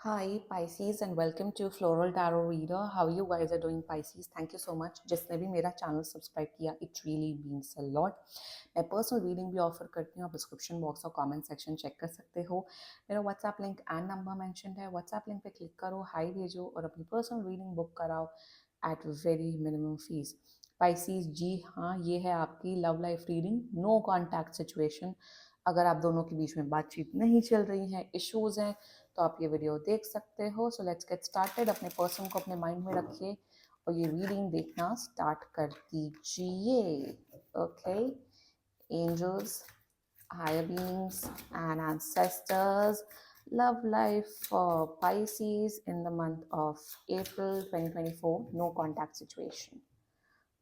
Hi Pisces and welcome to Floral Tarot Reader. How you guys are doing Pisces? Thank you so much. जिसने भी मेरा channel subscribe किया, it really means a lot. मैं personal reading भी offer करती हूँ, आप description box और कमेंट सेक्शन चेक कर सकते हो. मेरा WhatsApp link and number mentioned है. व्हाट्सएप लिंक पे क्लिक करो, हाई भेजो और अपनी पर्सनल रीडिंग बुक कराओ at very minimum fees. Pisces जी हाँ, ये है आपकी love life reading, no contact situation. अगर आप दोनों के बीच में बातचीत नहीं चल रही है, इश्यूज हैं, तो आप ये वीडियो देख सकते हो. So let's get started. अपने पर्सन को अपने माइंड में रखिए और ये रीडिंग देखना स्टार्ट कर दीजिए. Okay, angels, higher beings and ancestors, love life for Pisces in the month of April 2024, no contact situation.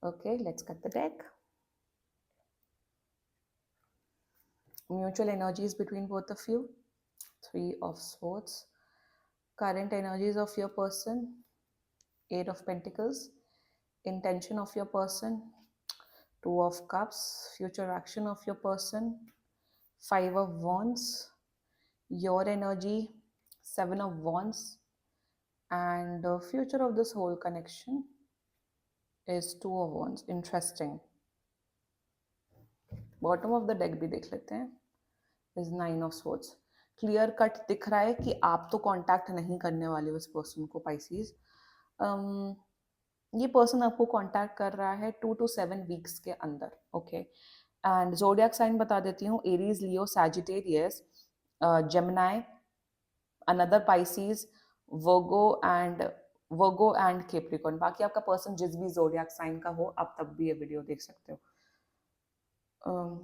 Okay, let's cut the deck. Mutual energies between both of you. Three of Swords. Current energies of your person. Eight of Pentacles. Intention of your person. Two of Cups. Future action of your person. Five of Wands. Your energy. Seven of Wands. And the future of this whole connection is Two of Wands. Interesting. Bottom of the deck भी देख लेते हैं. Is Nine of Swords. Clear cut दिख रहा है कि आप तो कांटेक्ट नहीं करने वाले हो इस पर्सन को पाइसीज. ये पर्सन आपको कांटेक्ट कर रहा है 2 to 7 वीक्स के अंदर. ओके, एंड जोडियक साइन बता देती हूँ. Aries, Leo, Sagittarius, Gemini, another Pisces, Virgo and Capricorn. बाकी आपका पर्सन जिस भी जोडियक साइन का हो, आप तब भी ये वीडियो देख सकते हो.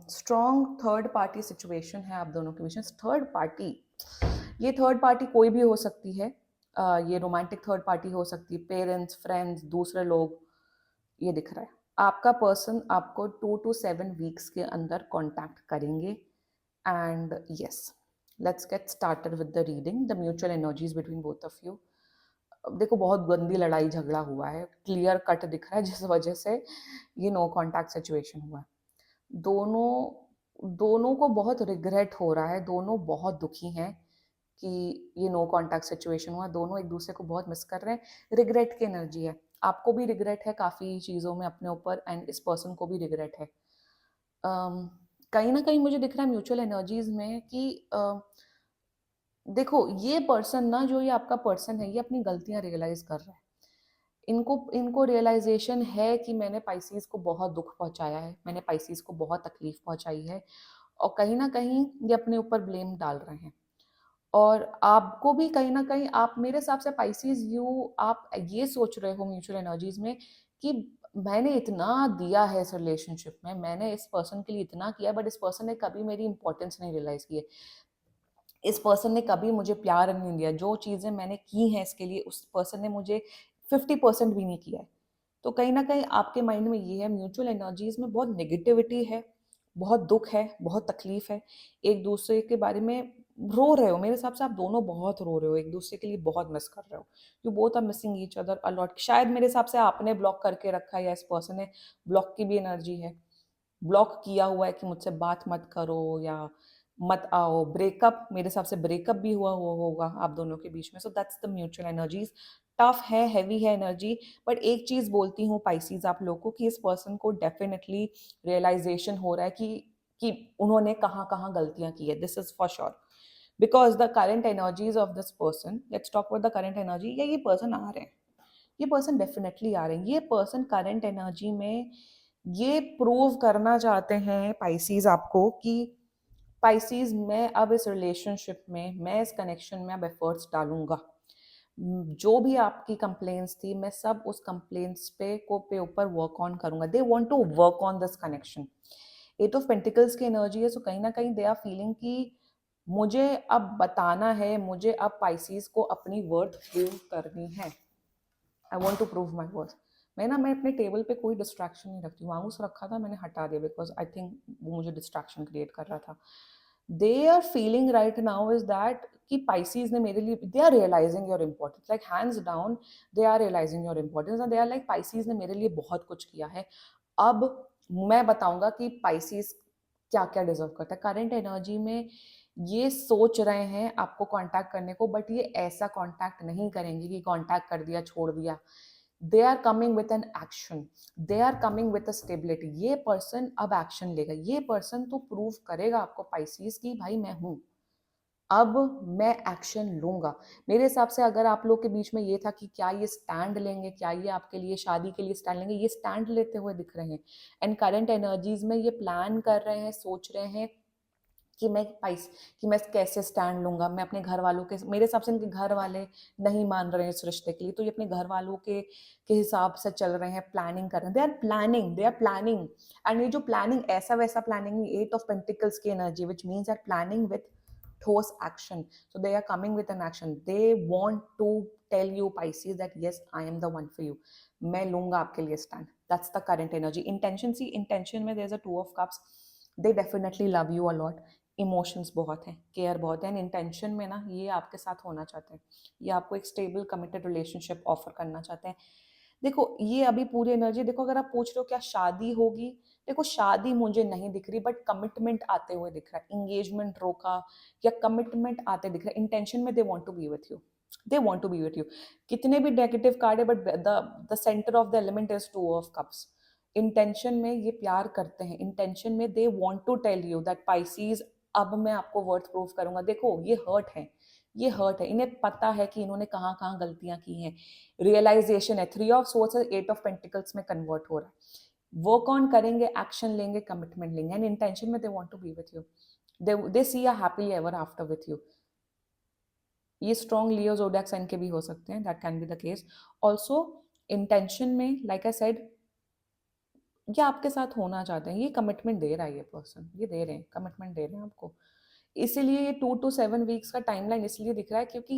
स्ट्रॉन्ग थर्ड पार्टी सिचुएशन है आप दोनों के बीच में. थर्ड पार्टी, ये थर्ड पार्टी कोई भी हो सकती है. ये रोमांटिक थर्ड पार्टी हो सकती है, पेरेंट्स, फ्रेंड्स, दूसरे लोग. ये दिख रहा है आपका पर्सन आपको 2 to 7 वीक्स के अंदर कांटेक्ट करेंगे. And yes, let's get started with the reading. The mutual energies between both of you. देखो, बहुत गंदी लड़ाई झगड़ा हुआ है, क्लियर कट दिख रहा है, जिस वजह से ये नो कांटेक्ट सिचुएशन हुआ है. दोनों को बहुत रिग्रेट हो रहा है. दोनों बहुत दुखी हैं कि ये नो कांटेक्ट सिचुएशन हुआ. दोनों एक दूसरे को बहुत मिस कर रहे हैं. रिग्रेट की एनर्जी है. आपको भी रिग्रेट है काफ़ी चीज़ों में अपने ऊपर, एंड इस पर्सन को भी रिग्रेट है. कहीं ना कहीं मुझे दिख रहा है म्यूचुअल एनर्जीज में कि देखो, ये पर्सन ना, जो ये आपका पर्सन है, ये अपनी गलतियां रियलाइज कर रहा है. इनको रियलाइजेशन है कि मैंने पाइसीज को बहुत दुख पहुंचाया है, मैंने पाइसीज को बहुत तकलीफ पहुंचाई है, और कहीं ना कहीं ये अपने ऊपर ब्लेम डाल रहे हैं. और आपको भी कहीं ना कहीं, आप मेरे हिसाब से पाइसीज, आप ये सोच रहे हो म्यूचुअल एनर्जीज में कि मैंने इतना दिया है इस रिलेशनशिप में, मैंने इस पर्सन के लिए इतना किया, बट इस पर्सन ने कभी मेरी इंपॉर्टेंस नहीं रियलाइज की है. इस पर्सन ने कभी मुझे प्यार नहीं दिया. जो चीज़ें मैंने की हैं इसके लिए, उस पर्सन ने मुझे 50% भी नहीं किया है. तो कहीं ना कहीं आपके माइंड में ये है, म्यूचुअल एनर्जीज में बहुत नेगेटिविटी है, बहुत दुख है, बहुत तकलीफ है. एक दूसरे के बारे में रो रहे हो. मेरे हिसाब से आप दोनों बहुत रो रहे हो, एक दूसरे के लिए बहुत मिस कर रहे हो. You both are missing each other a lot. शायद मेरे हिसाब से आपने ब्लॉक करके रखा है, या इस पर्सन ने ब्लॉक की भी एनर्जी है. ब्लॉक किया हुआ है कि मुझसे बात मत करो या मत आओ. ब्रेकअप, मेरे हिसाब से ब्रेकअप भी हुआ होगा आप दोनों के बीच में. So that's the mutual energies. Tough है, हैवी है एनर्जी. बट एक चीज बोलती हूँ पाइसीज आप लोगों को, कि इस पर्सन को डेफिनेटली रियलाइजेशन हो रहा है कि उन्होंने कहाँ कहाँ गलतियां की है. This is for sure, because the current energies of this person. Let's talk with the current energy. ये पर्सन आ रहे हैं, ये पर्सन डेफिनेटली आ रहे हैं. ये पर्सन करंट एनर्जी में ये प्रूव करना चाहते हैं पाइसीज आपको कि पाइसीज, मैं अब इस रिलेशनशिप में, मैं इस कनेक्शन में अब एफर्ट्स डालूंगा. जो भी आपकी कंप्लेंट्स थी, मैं सब उस कंप्लेंट्स पे ऊपर वर्क ऑन करूंगा. They want to work on this connection. Eight of pentacles की एनर्जी है. सो कहीं ना कहीं दे आर फीलिंग कि मुझे अब बताना है, मुझे अब पाइसीज को अपनी वर्थ प्रूव करनी है. I want to prove my worth. मैं अपने टेबल पे कोई डिस्ट्रैक्शन नहीं रखती हूँ. माउस रखा था, मैंने हटा दिया, बिकॉज आई थिंक वो मुझे डिस्ट्रैक्शन क्रिएट कर रहा था. They are feeling right now is that कि पाइसीज ने मेरे लिए, they are realising your importance, like hands down. They are realising your importance and they are like, Pisces ने मेरे लिए बहुत कुछ किया है, अब मैं बताऊंगा कि पाइसीज क्या क्या डिजर्व करता है. करंट एनर्जी में ये सोच रहे हैं आपको कांटेक्ट करने को, बट ये ऐसा कांटेक्ट नहीं करेंगे कि कांटेक्ट कर दिया छोड़ दिया। They are coming with an action, they are coming with a stability. ये पर्सन अब एक्शन लेगा, ये पर्सन तो प्रूव करेगा आपको पाइसीज की भाई मैं हूं, अब मैं एक्शन लूंगा। मेरे हिसाब से अगर आप लोग के बीच में ये था कि क्या ये स्टैंड लेंगे, क्या ये आपके लिए शादी के लिए स्टैंड लेंगे, ये स्टैंड लेते हुए दिख रहे हैं। एंड करंट एनर्जीज में ये प्लान कर रहे हैं, सोच रहे हैं कि मैं कैसे स्टैंड लूंगा। मैं अपने घर वालों के, मेरे हिसाब से इनके घर वाले नहीं मान रहे हैं इस रिश्ते के लिए, तो ये अपने घर वालों के हिसाब से चल रहे हैं, प्लानिंग कर रहे हैं। They are planning. एंड ये जो प्लानिंग ऐसा वैसा प्लानिंग नहीं, 8 ऑफ पेंटिकल्स की energy which means that planning with ठोस action. So they are coming with an action. They want to tell you Pisces that yes, I am the one for you. मैं लूंगा आपके लिए stand. That's the current energy. Intention, see intention में there's a 2 of cups. They definitely love you a lot. Emotions बहुत हैं, care बहुत है, and intention में ना ये आपके साथ होना चाहते हैं, ये आपको एक स्टेबल कमिटेड रिलेशनशिप ऑफर करना चाहते हैं। देखो ये अभी पूरी एनर्जी देखो, अगर आप पूछ रहे हो क्या शादी होगी, देखो शादी मुझे नहीं दिख रही, बट कमिटमेंट आते हुए दिख रहा है। इंगेजमेंट रोका या कमिटमेंट आते दिख रहा है। इंटेंशन में they want to be with you, they want to be with you. कितने भी नेगेटिव कार्ड है, but the centre of the element is 2 of cups। Intention में ये प्यार करते हैं, इंटेंशन में they want to tell you that Pisces अब मैं आपको वर्थ प्रूफ करूंगा। देखो ये हर्ट है, ये हर्ट है, इन्हें पता है कि इन्होंने कहाँ कहाँ गलतियां की हैं। रियलाइजेशन है, 3 of Swords 8 of Pentacles में कन्वर्ट हो रहा है। वर्क ऑन करेंगे, एक्शन लेंगे, कमिटमेंट लेंगे, एंड इंटेंशन में they want to be with you, they see a happily ever after with you. ये स्ट्रॉन्ग लियो जोडिएक साइन के भी हो सकते हैं, that can be the case also. Intention में लाइक आई सेड ये आपके साथ होना चाहते हैं, ये कमिटमेंट दे रहा है, ये पर्सन ये दे रहे हैं, कमिटमेंट दे रहे हैं आपको। इसीलिए ये 2 to 7 वीक्स का टाइमलाइन इसलिए दिख रहा है क्योंकि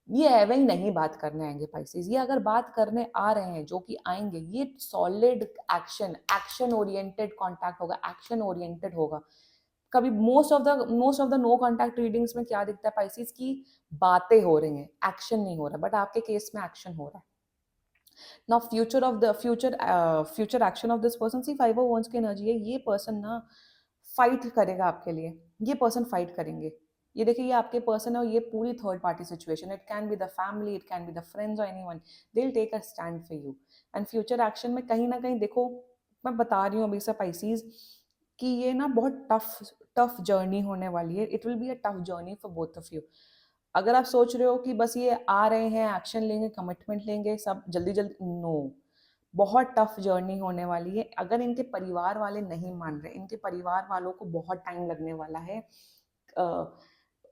ये एवे ही नहीं बात करने आएंगे पाइसेस। ये अगर बात करने आ रहे हैं, जो कि आएंगे, ये solid action, action oriented contact होगा, एक्शन ओरिएंटेड होगा। कभी most of the no contact readings में क्या दिखता है पाइसेस की, बातें हो रही हैं, एक्शन नहीं हो रहा, बट आपके केस में एक्शन हो रहा है। Now future action of this person, see 5 of Wands की एनर्जी है। ये पर्सन ना फाइट करेगा आपके लिए, ये पर्सन फाइट करेंगे। ये देखिए ये आपके पर्सन है और ये पूरी third party situation, it can be the family, it can be the friends और anyone, they will take a stand for you. And future action में कहीं ना कहीं देखो, मैं बता रही हूँ अभी से पाइसीज कि ये ना बहुत टफ टफ जर्नी होने वाली है। It will be a tough journey for both of you. अगर आप सोच रहे हो कि बस ये आ रहे हैं, एक्शन लेंगे, कमिटमेंट लेंगे, सब जल्दी जल्दी, नो, बहुत टफ जर्नी होने वाली है। अगर इनके परिवार वाले नहीं मान रहे, इनके परिवार वालों को बहुत टाइम लगने वाला है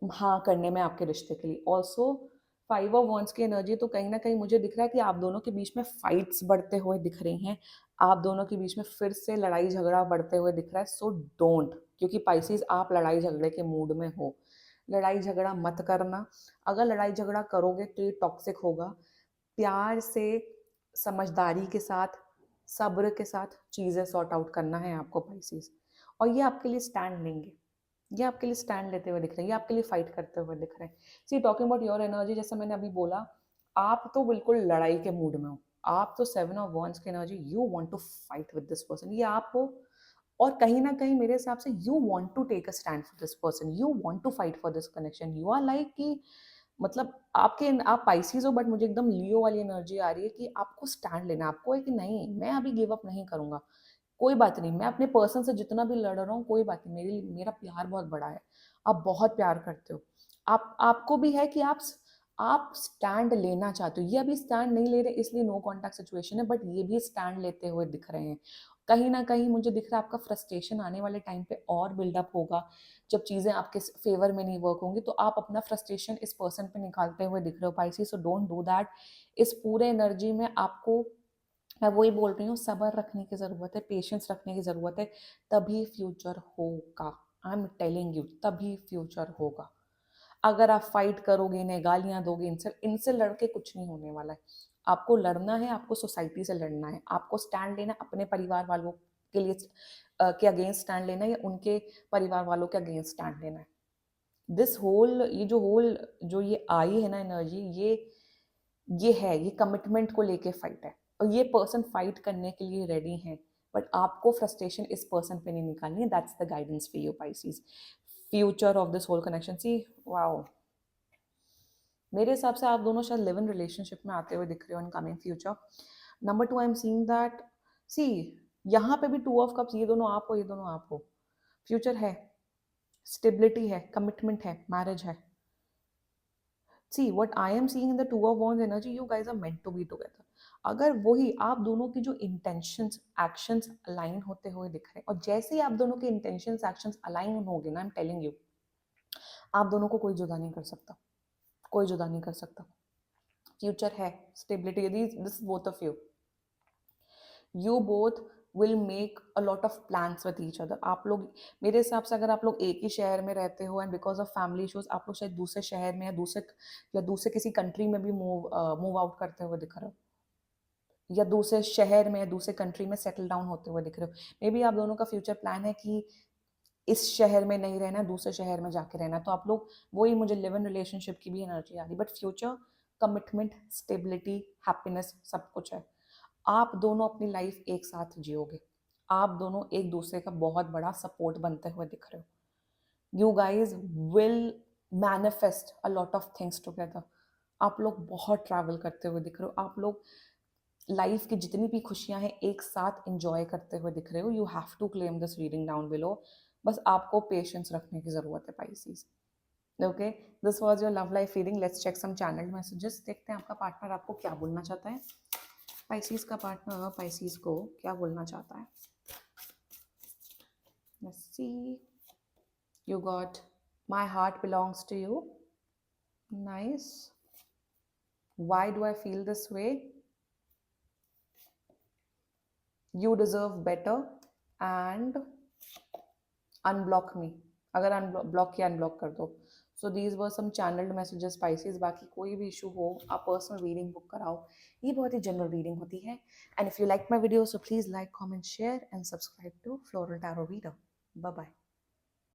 हाँ करने में आपके रिश्ते के लिए। ऑल्सो 5 of Wands की एनर्जी तो कहीं ना कहीं मुझे दिख रहा है कि आप दोनों के बीच में फाइट्स बढ़ते हुए दिख रही हैं, आप दोनों के बीच में फिर से लड़ाई झगड़ा बढ़ते हुए दिख रहा है। सो डोंट, क्योंकि पाइसेस आप लड़ाई झगड़े के मूड में हो, लड़ाई झगड़ा मत करना। अगर लड़ाई झगड़ा करोगे तो ये टॉक्सिक होगा। प्यार से, समझदारी के साथ, सब्र के साथ चीज़ें सॉर्ट आउट करना है आपको पाइसेस। और ये आपके लिए स्टैंड लेंगे, ये आपके लिए स्टैंड लेते हुए दिख रहे हैं, ये आपके लिए फाइट करते हुए दिख रहे हैं। See talking about your energy, जैसे मैंने अभी बोला, आप तो बिल्कुल लड़ाई के मूड में हो, आप तो 7 of Wands की energy, you want to fight with this person, ये आप हो। और कहीं ना कहीं मेरे हिसाब से you want to take a stand for this person, you want to fight for this connection. You are like कि मतलब आप पाइसीज हो, बट मुझे एकदम लियो वाली एनर्जी आ रही है कि आपको स्टैंड लेना, आपको है कि नहीं मैं अभी गिव अप नहीं करूंगा। कोई बात नहीं, मैं अपने पर्सन से जितना भी लड़ रहा हूँ कोई बात नहीं, मेरा प्यार बहुत बड़ा है, आप बहुत प्यार करते हो। आपको भी है कि आप स्टैंड लेना चाहते हो। ये अभी स्टैंड नहीं ले रहे इसलिए नो कॉन्टैक्ट सिचुएशन है, बट ये भी स्टैंड लेते हुए दिख रहे हैं। कहीं ना कहीं मुझे दिख रहा है आपका फ्रस्ट्रेशन आने वाले टाइम पे और बिल्डअप होगा। जब चीज़ें आपके फेवर में नहीं वर्क होंगी तो आप अपना फ्रस्ट्रेशन इस पर्सन पे निकालते हुए दिख रहे हो Pisces. So don't do that. इस पूरे एनर्जी में आपको, मैं वही बोल रही हूँ, सब्र रखने की ज़रूरत है, पेशेंस रखने की ज़रूरत है, तभी फ्यूचर होगा। आई एम टेलिंग यू, तभी फ्यूचर होगा। अगर आप फाइट करोगे, इन्हें गालियां दोगे, इनसे इनसे लड़के कुछ नहीं होने वाला है। आपको लड़ना है, आपको सोसाइटी से लड़ना है, आपको स्टैंड लेना अपने परिवार वालों के लिए के अगेंस्ट स्टैंड लेना है, या उनके परिवार वालों के अगेंस्ट स्टैंड लेना है। दिस होल जो ये आई है ना एनर्जी, ये कमिटमेंट को लेके फाइट है, और ये पर्सन फाइट करने के लिए रेडी है, बट आपको फ्रस्ट्रेशन इस पर्सन पे नहीं निकालनी है। That's the guidance for you Pisces. Future of this whole connection, see wow, मेरे हिसाब से आप दोनों शायद लिव इन रिलेशनशिप में आते हुए दिख रहे हो in coming future. Number two, I am seeing that, see यहाँ पे भी टू ऑफ कप्स, ये दोनों आप हो, ये दोनों आप हो, फ्यूचर है, स्टेबिलिटी है, कमिटमेंट है, मैरिज है। See what I am seeing in the two of wands energy, you guys are meant to be together. अगर वही आप दोनों की जो इंटेंशंस एक्शंस अलाइन होते हुए दिख रहे हैं, और जैसे ही आप दोनों के इंटेंशंस एक्शंस अलाइन होंगे ना, आई एम टेलिंग यू, आप दोनों को कोई जुदा नहीं कर सकता, कोई जुदा नहीं कर सकता। फ्यूचर है, stability, this both of you both will make a lot of plans with each other. आप लोग, मेरे हिसाब से अगर आप लोग एक ही शहर में रहते हो and because of family issues आप लोग शायद दूसरे शहर में या दूसरे किसी कंट्री में भी मूव आउट करते हुए दिख रहे हो, या दूसरे शहर में या दूसरे कंट्री में सेटल डाउन होते हुए दिख रहे हो। मे बी आप दोनों का फ्यूचर प्लान है कि इस शहर में नहीं रहना, दूसरे शहर में जाके रहना, तो आप लोग, वही मुझे लिव इन रिलेशनशिप की भी एनर्जी आ रही, but future, commitment, stability, happiness, सब कुछ है। आप दोनों अपनी लाइफ एक साथ जियोगे, आप दोनों एक दूसरे का बहुत बड़ा सपोर्ट बनते हुए दिख रहे हो। You guys will manifest a lot of things together. आप लोग बहुत ट्रैवल करते हुए दिख रहे हो, आप लोग लाइफ की जितनी भी खुशियां हैं एक साथ इंजॉय करते हुए दिख रहे हो। You have to claim this reading down below, बस आपको पेशेंस रखने की जरूरत है Pisces. Okay, this was your love life reading. Let's check some channelled messages, देखते हैं आपका पार्टनर आपको क्या बोलना चाहता है। पाइसीज का पार्टनर पाइसीज को क्या बोलना चाहता है। Let's see, you got my heart belongs to you, nice, why do I feel this way, you deserve better, and unblock me, अगर अनब्लॉक किया अनब्लॉक कर दो। So these were some channelled messages pieces. बाकी कोई भी issue हो आप personal reading book कराओ, ये बहुत ही जनरल रीडिंग होती है। And if you like my video so please like, comment, share and subscribe to Floral Tarot Reader. Bye bye.